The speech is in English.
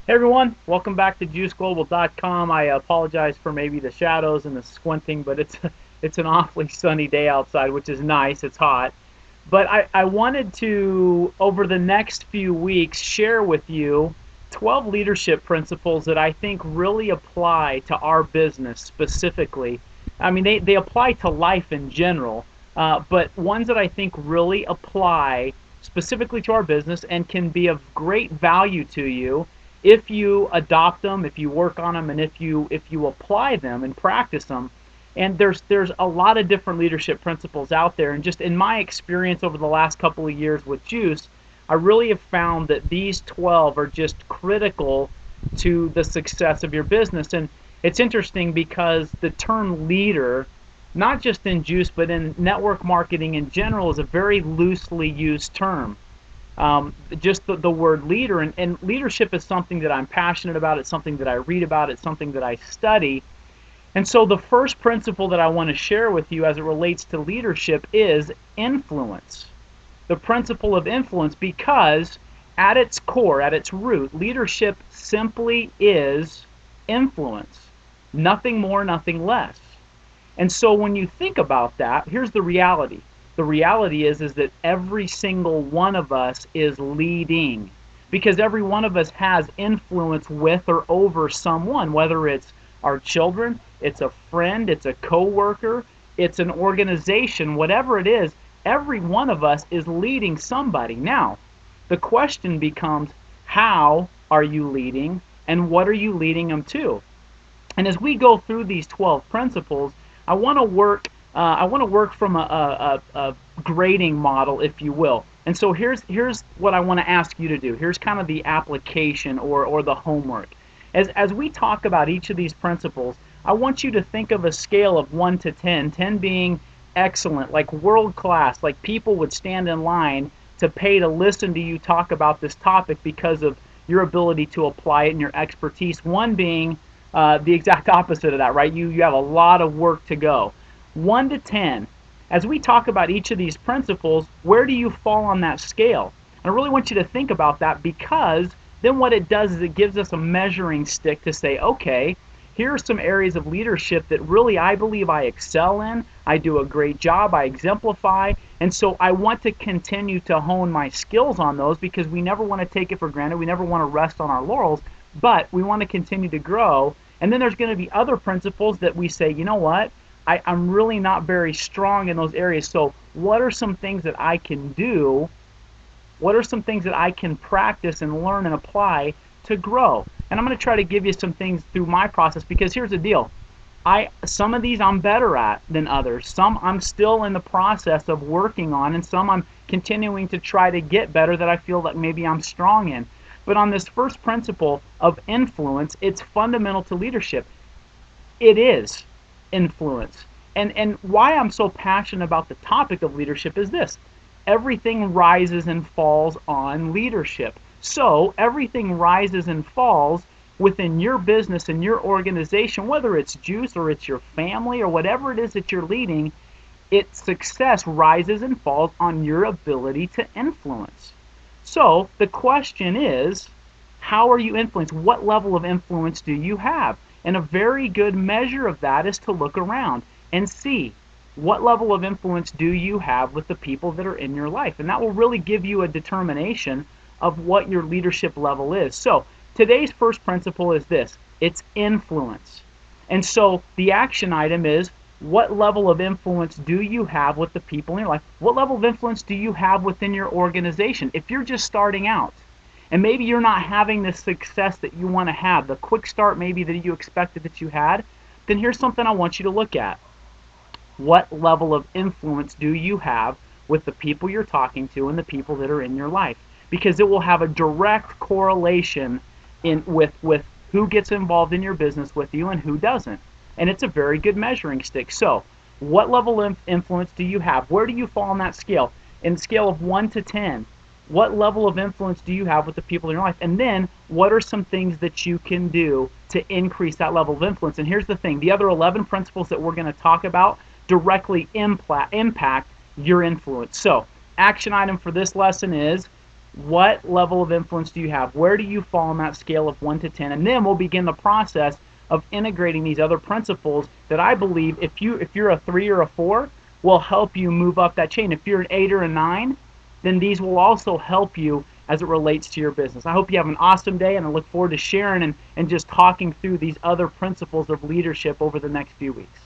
Hey everyone, welcome back to JGlobal.com. I apologize for maybe the shadows and the squinting, but it's an awfully sunny day outside, which is nice. It's hot. But I wanted to, over the next few weeks, share with you 12 leadership principles that I think really apply to our business specifically. I mean, they apply to life in general, but ones that I think really apply specifically to our business and can be of great value to you if you adopt them, if you work on them, and if you apply them and practice them. And there's a lot of different leadership principles out there, and just in my experience over the last couple of years with Juice, I really have found that these 12 are just critical to the success of your business. And it's interesting because the term leader, not just in Juice but in network marketing in general, is a very loosely used term. Just the word leader, and leadership is something that I'm passionate about. It's something that I read about. It's something that I study. And so the first principle that I want to share with you as it relates to leadership is influence. The principle of influence, because at its core, at its root, leadership simply is influence. Nothing more, nothing less. And so when you think about that, here's the reality. The reality is that every single one of us is leading, because every one of us has influence with or over someone, whether it's our children, it's a friend, it's a coworker, it's an organization, whatever it is, every one of us is leading somebody. Now, the question becomes, how are you leading and what are you leading them to? And as we go through these 12 principles, I want to work. I want to work from a grading model, if you will. And so here's what I want to ask you to do. Here's kind of the application or the homework. As we talk about each of these principles, I want you to think of a scale of 1 to 10, 10 being excellent, like world class, like people would stand in line to pay to listen to you talk about this topic because of your ability to apply it and your expertise. One being the exact opposite of that, right? You have a lot of work to go. 1 to 10. As we talk about each of these principles, where do you fall on that scale? And I really want you to think about that, because then what it does is it gives us a measuring stick to say, okay, here are some areas of leadership that really I believe I excel in. I do a great job. I exemplify. And so I want to continue to hone my skills on those, because we never want to take it for granted. We never want to rest on our laurels, but we want to continue to grow. And then there's going to be other principles that we say, you know what? I'm really not very strong in those areas. So what are some things that I can do? What are some things that I can practice and learn and apply to grow? And I'm going to try to give you some things through my process, because here's the deal. Some of these I'm better at than others. Some I'm still in the process of working on, and some I'm continuing to try to get better that I feel that maybe I'm strong in. But on this first principle of influence, it's fundamental to leadership. It is influence. And why I'm so passionate about the topic of leadership is this. Everything rises and falls on leadership. So everything rises and falls within your business and your organization, whether it's Juice or it's your family or whatever it is that you're leading. Its success rises and falls on your ability to influence. So the question is, how are you influenced? What level of influence do you have? And a very good measure of that is to look around and see, what level of influence do you have with the people that are in your life? And that will really give you a determination of what your leadership level is. So today's first principle is this. It's influence. And so the action item is, what level of influence do you have with the people in your life? What level of influence do you have within your organization? If you're just starting out, and maybe you're not having the success that you want to have, the quick start maybe that you expected that you had, then here's something I want you to look at. What level of influence do you have with the people you're talking to and the people that are in your life? Because it will have a direct correlation with who gets involved in your business with you and who doesn't. And it's a very good measuring stick. So what level of influence do you have? Where do you fall on that scale? In the scale of 1 to 10, what level of influence do you have with the people in your life? And then what are some things that you can do to increase that level of influence? And here's the thing. The other 11 principles that we're going to talk about directly impact your influence. So action item for this lesson is What level of influence do you have? Where do you fall on that scale of 1 to 10? And then we'll begin the process of integrating these other principles that I believe if you're a 3 or a 4 will help you move up that chain. If you're an 8 or a 9, then these will also help you as it relates to your business. I hope you have an awesome day, and I look forward to sharing and just talking through these other principles of leadership over the next few weeks.